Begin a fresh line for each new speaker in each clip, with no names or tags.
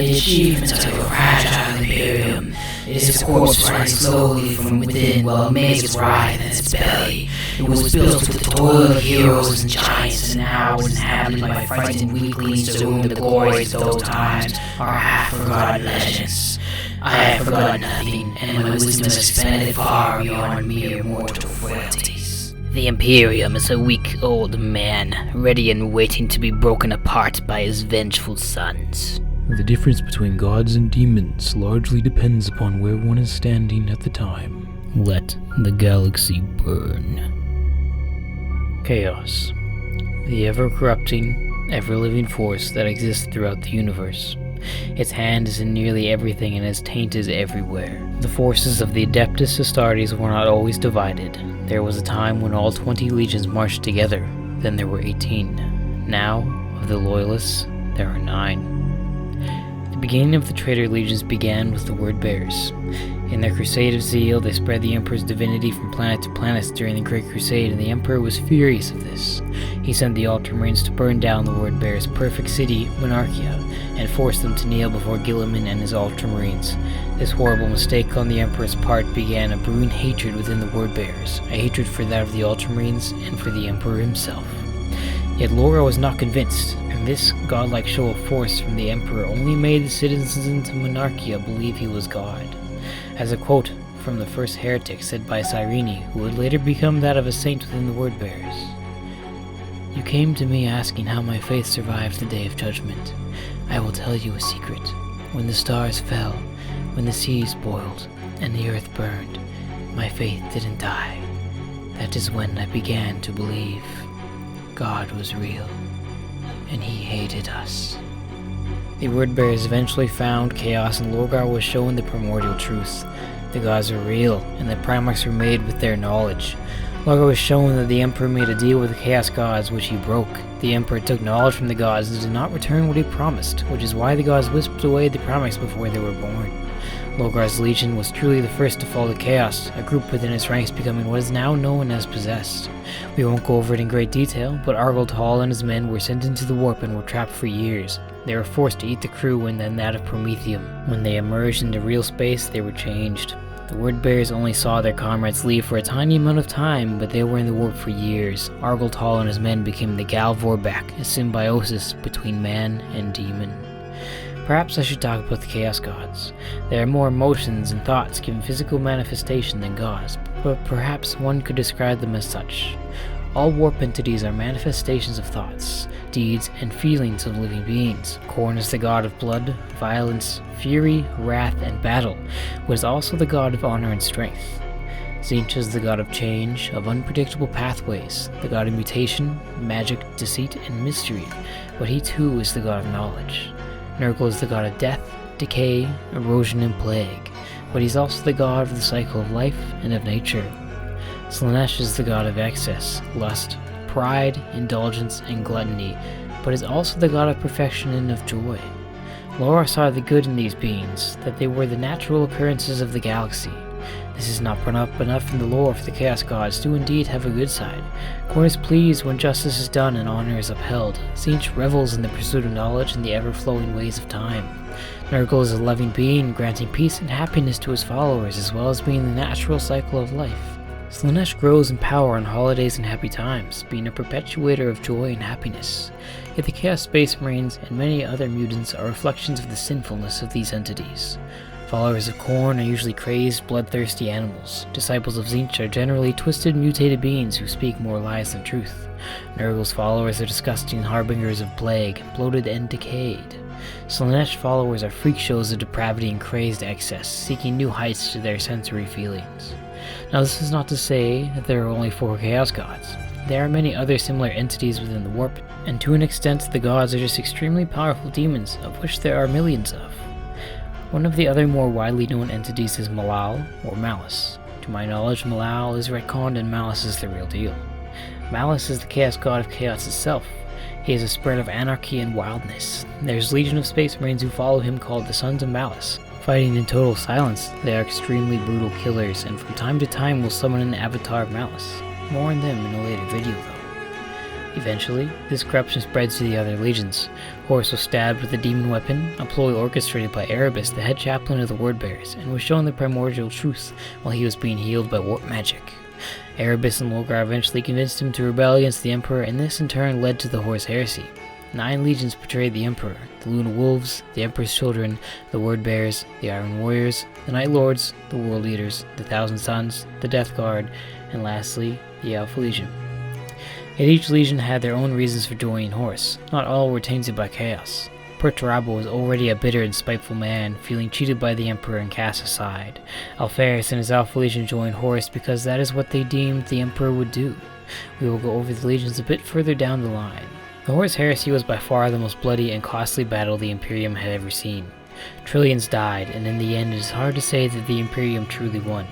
the achievements of your fragile Imperium. It is a corpse rising slowly from within while a maze writhes in its belly. It was built with the toil of heroes and giants, and now is inhabited by frightened weaklings to whom the glories of those times are half-forgotten legends. I have forgotten nothing, and my wisdom has expanded far beyond mere mortal frailties.
The Imperium is a weak old man, ready and waiting to be broken apart by his vengeful sons.
The difference between gods and demons largely depends upon where one is standing at the time.
Let the galaxy burn. Chaos. The ever-corrupting, ever-living force that exists throughout the universe. Its hand is in nearly everything and its taint is everywhere. The forces of the Adeptus Astartes were not always divided. There was a time when all 20 legions marched together, then there were 18. Now, of the Loyalists, there are 9. The beginning of the Traitor legions began with the Word-Bearers. In their crusade of zeal, they spread the Emperor's divinity from planet to planet during the Great Crusade, and the Emperor was furious of this. He sent the Ultramarines to burn down the Word-Bearers' perfect city, Monarchia, and forced them to kneel before Guilliman and his Ultramarines. This horrible mistake on the Emperor's part began a brewing hatred within the Word-Bearers, a hatred for that of the Ultramarines and for the Emperor himself. Yet Laura was not convinced, and this godlike show of force from the Emperor only made the citizens of Monarchia believe he was God. As a quote from the first heretic said by Cyrene, who would later become that of a saint within the Word-Bearers. "You came to me asking how my faith survived the day of judgment. I will tell you a secret. When the stars fell, when the seas boiled, and the earth burned, my faith didn't die. That is when I began to believe God was real, and he hated us." The Word-Bearers eventually found Chaos, and Lorgar was shown the primordial truth. The gods are real, and the Primarchs were made with their knowledge. Lorgar was shown that the Emperor made a deal with the Chaos gods, which he broke. The Emperor took knowledge from the gods and did not return what he promised, which is why the gods whisked away the Primarchs before they were born. Lorgar's legion was truly the first to fall to Chaos, a group within its ranks becoming what is now known as Possessed. We won't go over it in great detail, but Argold Hall and his men were sent into the warp and were trapped for years. They were forced to eat the crew and then that of Prometheum. When they emerged into real space, they were changed. The Word-Bearers only saw their comrades leave for a tiny amount of time, but they were in the warp for years. Argold Hall and his men became the Gal Vorbak, a symbiosis between man and demon. Perhaps I should talk about the Chaos Gods. There are more emotions and thoughts given physical manifestation than gods, but perhaps one could describe them as such. All warp entities are manifestations of thoughts, deeds, and feelings of living beings. Khorne is the god of blood, violence, fury, wrath, and battle, but is also the god of honor and strength. Tzeentch is the god of change, of unpredictable pathways, the god of mutation, magic, deceit, and mystery, but he too is the god of knowledge. Nurgle is the god of death, decay, erosion, and plague, but he's also the god of the cycle of life and of nature. Slaanesh is the god of excess, lust, pride, indulgence, and gluttony, but is also the god of perfection and of joy. Lorar saw the good in these beings, that they were the natural occurrences of the galaxy. This is not brought up enough in the lore, for the Chaos Gods do indeed have a good side. Khorne is pleased when justice is done and honor is upheld. Tzeentch revels in the pursuit of knowledge and the ever-flowing ways of time. Nurgle is a loving being, granting peace and happiness to his followers, as well as being the natural cycle of life. Slaanesh grows in power on holidays and happy times, being a perpetuator of joy and happiness. Yet the Chaos Space Marines and many other mutants are reflections of the sinfulness of these entities. Followers of Khorne are usually crazed, bloodthirsty animals. Disciples of Tzeentch are generally twisted, mutated beings who speak more lies than truth. Nurgle's followers are disgusting harbingers of plague, bloated and decayed. Slaanesh followers are freak shows of depravity and crazed excess, seeking new heights to their sensory feelings. Now this is not to say that there are only 4 Chaos Gods. There are many other similar entities within the warp, and to an extent the gods are just extremely powerful demons, of which there are millions of. One of the other more widely known entities is Malal, or Malice. To my knowledge, Malal is retconned and Malice is the real deal. Malice is the Chaos God of Chaos itself. He is a spread of anarchy and wildness. There's a legion of Space Marines who follow him called the Sons of Malice. Fighting in total silence, they are extremely brutal killers, and from time to time will summon an avatar of Malice. More on them in a later video though. Eventually, this corruption spreads to the other legions. Horus was stabbed with a demon weapon, a ploy orchestrated by Erebus, the head chaplain of the Wordbearers, and was shown the primordial truth while he was being healed by warp magic. Erebus and Lorgar eventually convinced him to rebel against the Emperor, and this in turn led to the Horus Heresy. 9 legions betrayed the Emperor: the Luna Wolves, the Emperor's Children, the Wordbearers, the Iron Warriors, the Night Lords, the World Eaters, the Thousand Sons, the Death Guard, and lastly, the Alpha Legion. Yet each legion had their own reasons for joining Horus. Not all were tainted by chaos. Perturabo was already a bitter and spiteful man, feeling cheated by the Emperor and cast aside. Alpharius and his Alpha Legion joined Horus because that is what they deemed the Emperor would do. We will go over the legions a bit further down the line. The Horus Heresy was by far the most bloody and costly battle the Imperium had ever seen. Trillions died, and in the end it is hard to say that the Imperium truly won.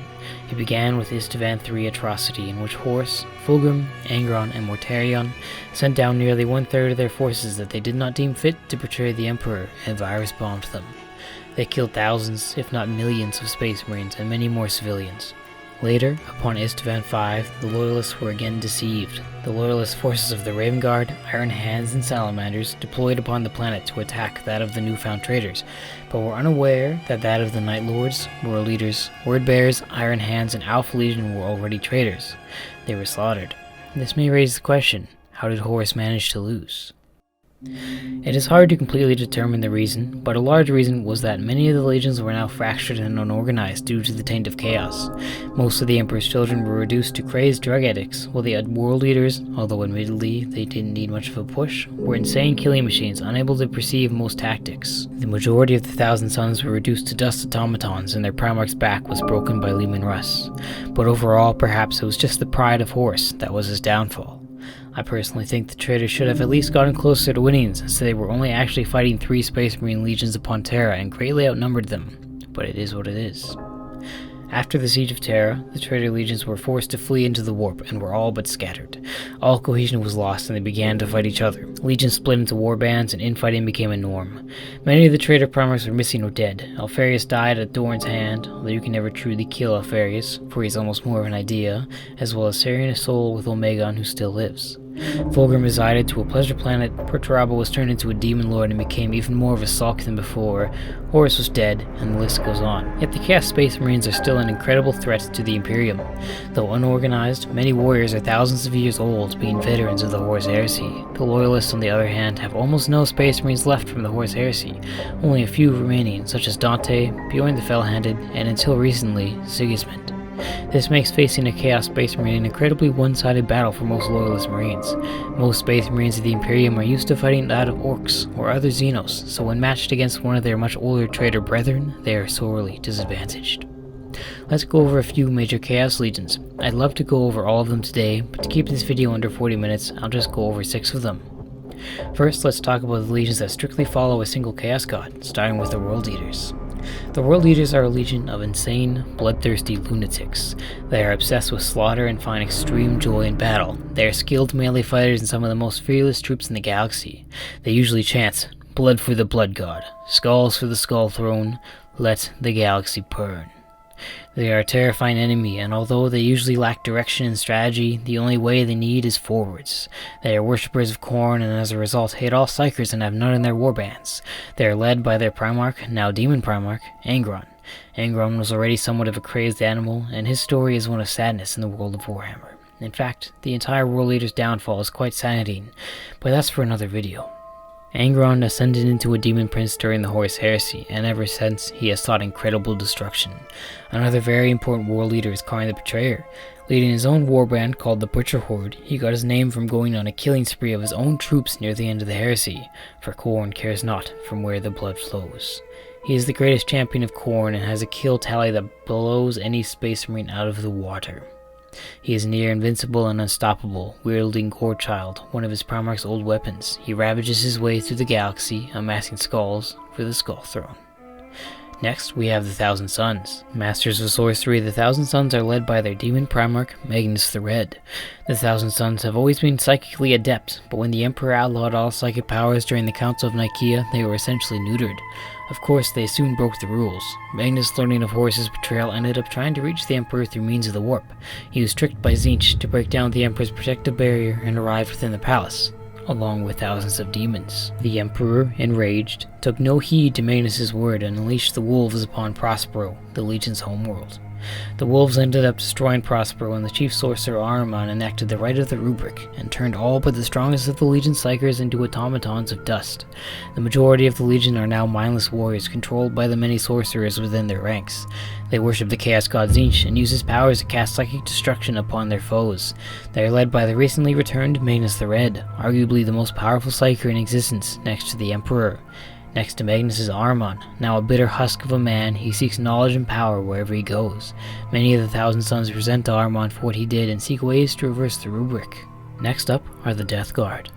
It began with Istvan III atrocity, in which Horus, Fulgrim, Angron, and Mortarion sent down nearly 1/3 of their forces that they did not deem fit to betray the Emperor, and virus-bombed them. They killed thousands, if not millions, of Space Marines and many more civilians. Later, upon Istvan V, the Loyalists were again deceived. The Loyalist forces of the Raven Guard, Iron Hands, and Salamanders deployed upon the planet to attack that of the newfound traitors, but were unaware that that of the Night Lords, World Leaders, Wordbearers, Iron Hands, and Alpha Legion were already traitors. They were slaughtered. This may raise the question, how did Horus manage to lose? It is hard to completely determine the reason, but a large reason was that many of the legions were now fractured and unorganized due to the taint of chaos. Most of the Emperor's children were reduced to crazed drug addicts, while the World Eaters, although admittedly they didn't need much of a push, were insane killing machines unable to perceive most tactics. The majority of the Thousand Sons were reduced to dust automatons, and their Primarch's back was broken by Leman Russ. But overall, perhaps it was just the pride of Horus that was his downfall. I personally think the traitors should have at least gotten closer to winning, since they were only actually fighting 3 Space Marine legions upon Terra and greatly outnumbered them. But it is what it is. After the Siege of Terra, the traitor legions were forced to flee into the warp and were all but scattered. All cohesion was lost and they began to fight each other. Legions split into warbands and infighting became a norm. Many of the traitor primarchs were missing or dead. Alpharius died at Dorn's hand, although you can never truly kill Alpharius, for he is almost more of an idea, as well as sharing a soul with Omegon, who still lives. Fulgrim resided to a pleasure planet, Perturabo was turned into a demon lord and became even more of a sulk than before, Horus was dead, and the list goes on. Yet the Chaos Space Marines are still an incredible threat to the Imperium. Though unorganized, many warriors are thousands of years old, being veterans of the Horus Heresy. The Loyalists, on the other hand, have almost no Space Marines left from the Horus Heresy, only a few remaining, such as Dante, Bjorn the Fell-Handed, and until recently, Sigismund. This makes facing a Chaos Space Marine an incredibly one-sided battle for most Loyalist Marines. Most Space Marines of the Imperium are used to fighting that of Orcs or other Xenos, so when matched against one of their much older traitor brethren, they are sorely disadvantaged. Let's go over a few major Chaos Legions. I'd love to go over all of them today, but to keep this video under 40 minutes, I'll just go over 6 of them. First, let's talk about the legions that strictly follow a single Chaos God, starting with the World Eaters. The World Eaters are a legion of insane, bloodthirsty lunatics. They are obsessed with slaughter and find extreme joy in battle. They are skilled melee fighters and some of the most fearless troops in the galaxy. They usually chant, "Blood for the Blood God, skulls for the Skull Throne, let the galaxy burn." They are a terrifying enemy, and although they usually lack direction and strategy, the only way they need is forwards. They are worshippers of Khorne, and as a result hate all Psykers and have none in their warbands. They are led by their Primarch, now Demon Primarch, Angron. Angron was already somewhat of a crazed animal, and his story is one of sadness in the world of Warhammer. In fact, the entire World Eater's downfall is quite saddening, but that's for another video. Angron ascended into a demon prince during the Horus Heresy, and ever since he has sought incredible destruction. Another very important world leader is Kharn the Betrayer. Leading his own warband called the Butcher Horde, he got his name from going on a killing spree of his own troops near the end of the heresy, for Khorne cares not from where the blood flows. He is the greatest champion of Khorne and has a kill tally that blows any Space Marine out of the water. He is near invincible and unstoppable, wielding Gorechild, one of his Primarch's old weapons. He ravages his way through the galaxy, amassing skulls for the Skull Throne. Next, we have the Thousand Sons. Masters of sorcery, the Thousand Sons are led by their demon primarch, Magnus the Red. The Thousand Sons have always been psychically adept, but when the Emperor outlawed all psychic powers during the Council of Nicaea, they were essentially neutered. Of course, they soon broke the rules. Magnus, learning of Horus's betrayal, ended up trying to reach the Emperor through means of the warp. He was tricked by Tzeentch to break down the Emperor's protective barrier and arrived within the palace, along with thousands of demons. The Emperor, enraged, took no heed to Magnus's word and unleashed the wolves upon Prospero, the Legion's homeworld. The wolves ended up destroying Prospero, and the chief sorcerer Ahriman enacted the Rite of the Rubric and turned all but the strongest of the Legion psychers into automatons of dust. The majority of the Legion are now mindless warriors controlled by the many sorcerers within their ranks. They worship the chaos god Tzeentch and use his powers to cast psychic destruction upon their foes. They are led by the recently returned Magnus the Red, arguably the most powerful psyker in existence next to the Emperor. Next to Magnus is Ahriman. Now a bitter husk of a man, he seeks knowledge and power wherever he goes. Many of the Thousand Sons resent Ahriman for what he did and seek ways to reverse the rubric. Next up are the Death Guard.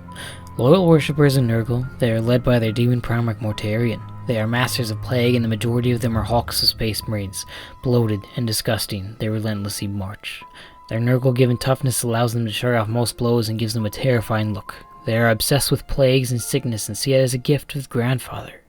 Loyal worshippers in Nurgle, they are led by their demon primarch Mortarion. They are masters of plague, and the majority of them are hawks of space marines. Bloated and disgusting, they relentlessly march. Their Nurgle-given toughness allows them to shut off most blows and gives them a terrifying look. They are obsessed with plagues and sickness and see it as a gift of the grandfather.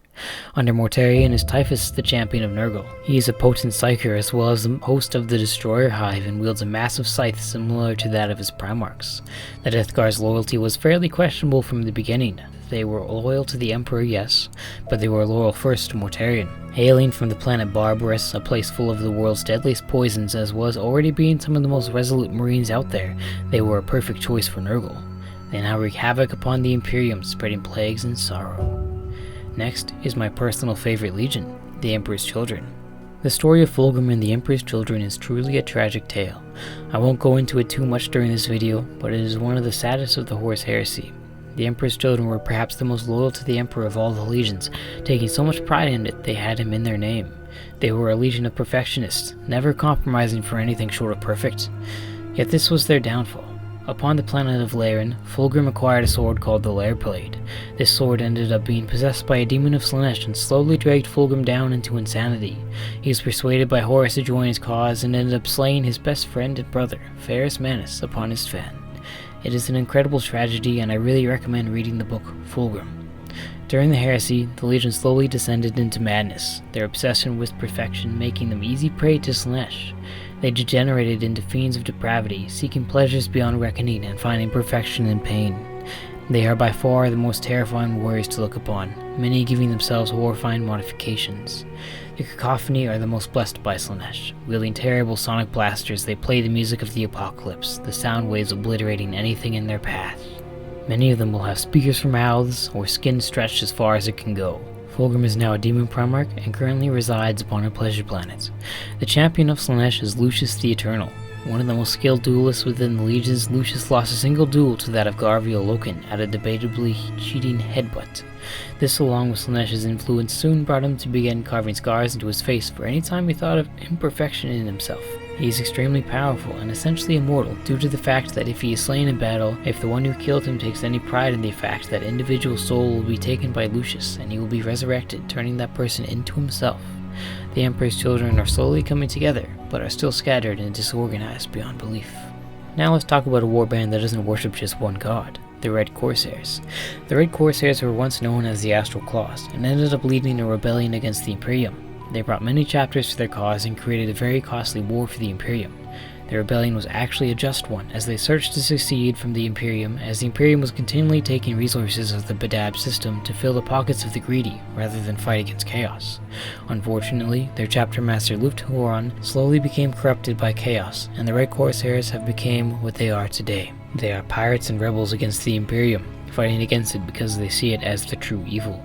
Under Mortarion is Typhus, the champion of Nurgle. He is a potent psyker as well as the host of the Destroyer Hive and wields a massive scythe similar to that of his primarchs. The Death Guard's loyalty was fairly questionable from the beginning. They were loyal to the Emperor, yes, but they were loyal first to Mortarion. Hailing from the planet Barbarous, a place full of the world's deadliest poisons as well as already being some of the most resolute marines out there, they were a perfect choice for Nurgle. They now wreak havoc upon the Imperium, spreading plagues and sorrow. Next is my personal favorite legion, the Emperor's Children. The story of Fulgrim and the Emperor's Children is truly a tragic tale. I won't go into it too much during this video, but it is one of the saddest of the Horus Heresy. The Emperor's Children were perhaps the most loyal to the Emperor of all the legions, taking so much pride in it they had him in their name. They were a legion of perfectionists, never compromising for anything short of perfect. Yet this was their downfall. Upon the planet of Laren, Fulgrim acquired a sword called the Lairblade. This sword ended up being possessed by a demon of Slaanesh and slowly dragged Fulgrim down into insanity. He was persuaded by Horus to join his cause and ended up slaying his best friend and brother, Ferrus Manus, upon his fan. It is an incredible tragedy, and I really recommend reading the book Fulgrim. During the heresy, the Legion slowly descended into madness, their obsession with perfection making them easy prey to Slaanesh. They degenerated into fiends of depravity, seeking pleasures beyond reckoning and finding perfection in pain. They are by far the most terrifying warriors to look upon, many giving themselves horrifying modifications. The Cacophony are the most blessed by Slaanesh. Wielding terrible sonic blasters, they play the music of the apocalypse, the sound waves obliterating anything in their path. Many of them will have speakers for mouths, or skin stretched as far as it can go. Fulgrim is now a demon primarch and currently resides upon a pleasure planet. The champion of Slaanesh is Lucius the Eternal. One of the most skilled duelists within the legions, Lucius lost a single duel to that of Garviel Loken at a debatably cheating headbutt. This, along with Slaanesh's influence, soon brought him to begin carving scars into his face for any time he thought of imperfection in himself. He is extremely powerful and essentially immortal due to the fact that if he is slain in battle, if the one who killed him takes any pride in the fact that individual soul will be taken by Lucius and he will be resurrected, turning that person into himself. The Emperor's Children are slowly coming together, but are still scattered and disorganized beyond belief. Now let's talk about a warband that doesn't worship just one god, the Red Corsairs. The Red Corsairs were once known as the Astral Claws, and ended up leading a rebellion against the Imperium. They brought many chapters to their cause and created a very costly war for the Imperium. The rebellion was actually a just one, as they searched to succeed from the Imperium, as the Imperium was continually taking resources of the Badab system to fill the pockets of the greedy, rather than fight against chaos. Unfortunately, their chapter master Luft-Huron slowly became corrupted by chaos, and the Red Corsairs have become what they are today. They are pirates and rebels against the Imperium, fighting against it because they see it as the true evil.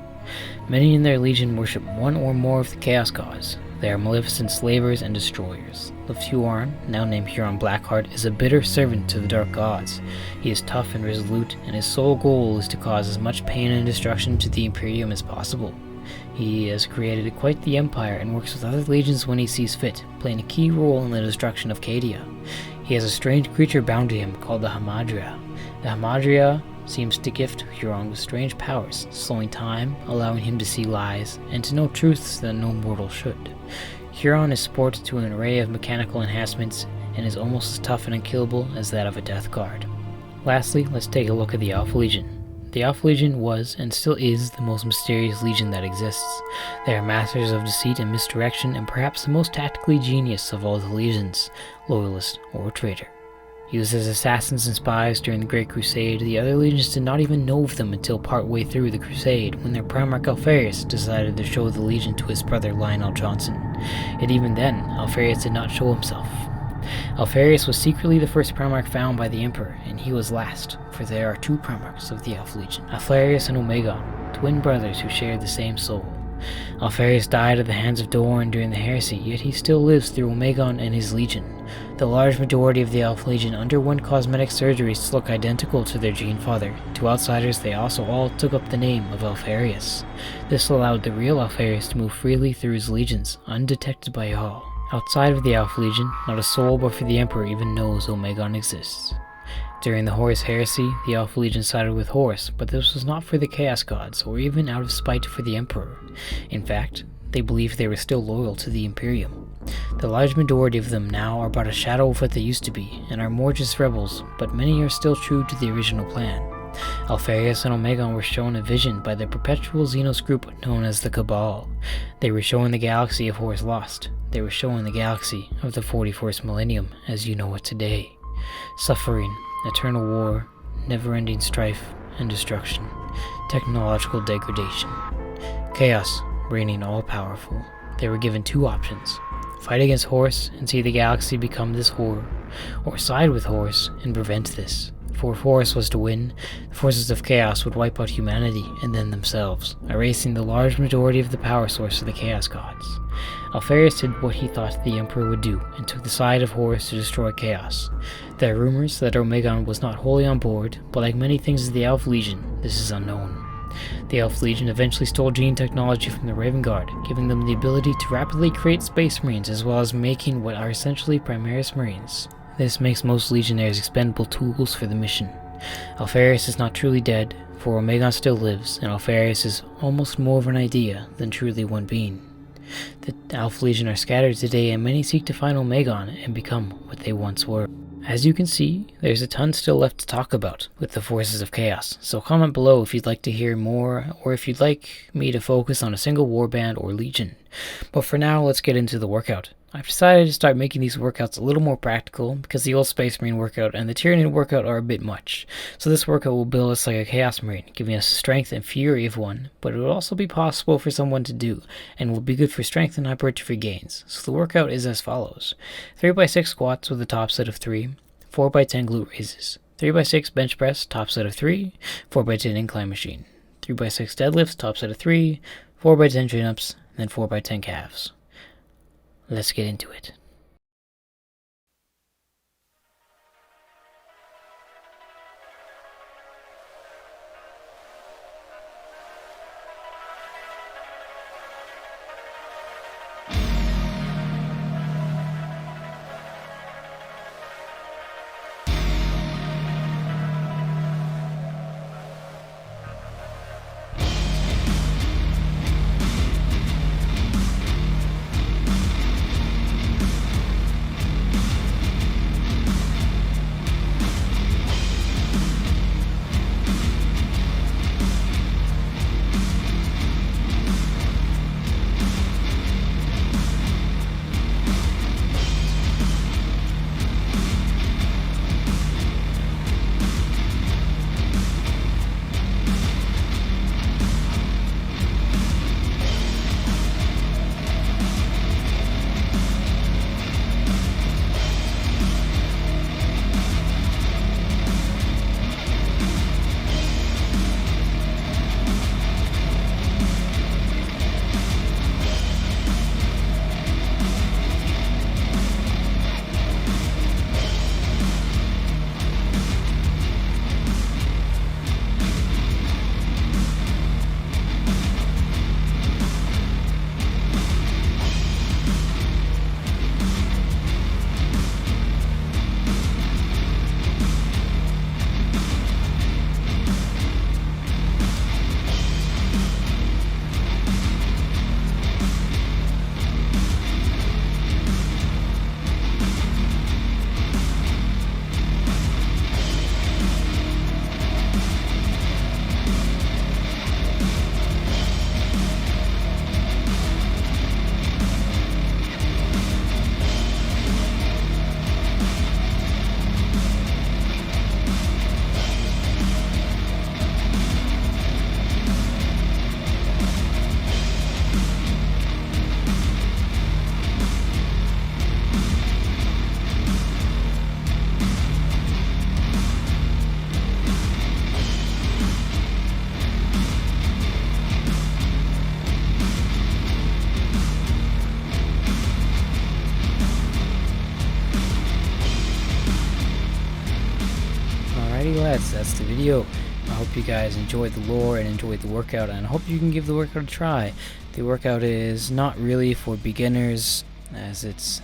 Many in their legion worship one or more of the Chaos Gods. They are maleficent slavers and destroyers. Luft-Huron, now named Huron Blackheart, is a bitter servant to the Dark Gods. He is tough and resolute, and his sole goal is to cause as much pain and destruction to the Imperium as possible. He has created quite the empire and works with other legions when he sees fit, playing a key role in the destruction of Cadia. He has a strange creature bound to him called the Hamadria. The Hamadria seems to gift Huron with strange powers, slowing time, allowing him to see lies, and to know truths that no mortal should. Huron is sported to an array of mechanical enhancements and is almost as tough and unkillable as that of a Death Guard. Lastly, let's take a look at the Alpha Legion. The Alpha Legion was, and still is, the most mysterious legion that exists. They are masters of deceit and misdirection, and perhaps the most tactically genius of all the legions, Loyalist or Traitor. Used as assassins and spies during the Great Crusade, the other legions did not even know of them until partway through the Crusade, when their Primarch Alpharius decided to show the legion to his brother Lionel Johnson. Yet even then, Alpharius did not show himself. Alpharius was secretly the first Primarch found by the Emperor, and he was last, for there are two Primarchs of the Alpha Legion, Alpharius and Omegon, twin brothers who shared the same soul. Alpharius died at the hands of Dorn during the Heresy, yet he still lives through Omegon and his Legion. The large majority of the Alpha Legion underwent cosmetic surgeries to look identical to their gene father. To outsiders, they also all took up the name of Alpharius. This allowed the real Alpharius to move freely through his legions, undetected by all. Outside of the Alpha Legion, not a soul but for the Emperor even knows Omegon exists. During the Horus Heresy, the Alpha Legion sided with Horus, but this was not for the Chaos Gods, or even out of spite for the Emperor. In fact, they believed they were still loyal to the Imperium. The large majority of them now are but a shadow of what they used to be, and are more just rebels, but many are still true to the original plan. Alpharius and Omegon were shown a vision by the perpetual Xenos group known as the Cabal. They were showing the galaxy of Horus Lost. They were showing the galaxy of the 41st millennium as you know it today. Suffering, eternal war, never-ending strife and destruction, technological degradation. Chaos, reigning all-powerful. They were given two options: fight against Horus and see the galaxy become this horror, or side with Horus and prevent this. For if Horus was to win, the forces of Chaos would wipe out humanity and then themselves, erasing the large majority of the power source of the Chaos Gods. Alpharius did what he thought the Emperor would do, and took the side of Horus to destroy Chaos. There are rumors that Omegon was not wholly on board, but like many things of the Alpha Legion, this is unknown. The Alpha Legion eventually stole gene technology from the Raven Guard, giving them the ability to rapidly create Space Marines as well as making what are essentially Primaris Marines. This makes most Legionnaires expendable tools for the mission. Alpharius is not truly dead, for Omegon still lives, and Alpharius is almost more of an idea than truly one being. The Alpha Legion are scattered today, and many seek to find Omegon and become what they once were. As you can see, there's a ton still left to talk about with the Forces of Chaos, so comment below if you'd like to hear more, or if you'd like me to focus on a single warband or legion. But for now, let's get into the workout. I've decided to start making these workouts a little more practical, because the old Space Marine workout and the Tyranid workout are a bit much. So this workout will build us like a Chaos Marine, giving us the strength and fury of one, but it will also be possible for someone to do, and will be good for strength and hypertrophy gains. So the workout is as follows: 3x6 squats with a top set of 3, 4x10 glute raises, 3x6 bench press, top set of 3, 4x10 incline machine, 3x6 deadlifts, top set of 3, 4x10 chin-ups, and then 4x10 calves. Let's get into it. that's the video. I hope you guys enjoyed the lore and enjoyed the workout, and I hope you can give the workout a try. The workout is not really for beginners, as it's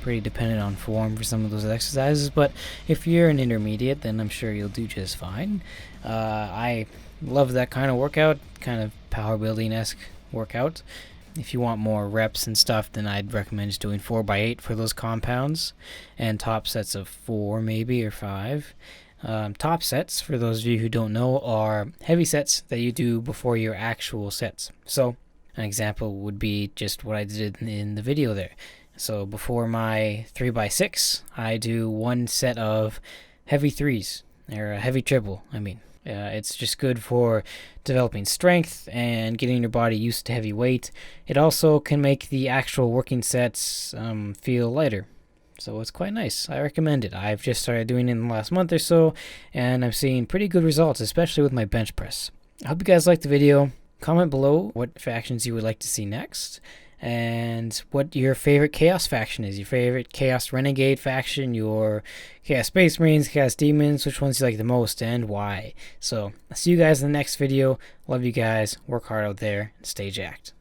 pretty dependent on form for some of those exercises, but if you're an intermediate, then I'm sure you'll do just fine. I love that kind of workout, kind of power building-esque workout. If you want more reps and stuff, then I'd recommend just doing 4x8 for those compounds, and top sets of 4 maybe, or 5. Top sets, for those of you who don't know, are heavy sets that you do before your actual sets. So an example would be just what I did in the video there. So before my 3x6, I do 1 set of heavy 3s, or a heavy triple, I mean. It's just good for developing strength and getting your body used to heavy weight. It also can make the actual working sets feel lighter. So it's quite nice. I recommend it. I've just started doing it in the last month or so, and I'm seeing pretty good results, especially with my bench press. I hope you guys liked the video. Comment below what factions you would like to see next, and what your favorite Chaos faction is. Your favorite Chaos Renegade faction, your Chaos Space Marines, Chaos Demons, which ones you like the most, and why. So, I'll see you guys in the next video. Love you guys. Work hard out there, and stay jacked.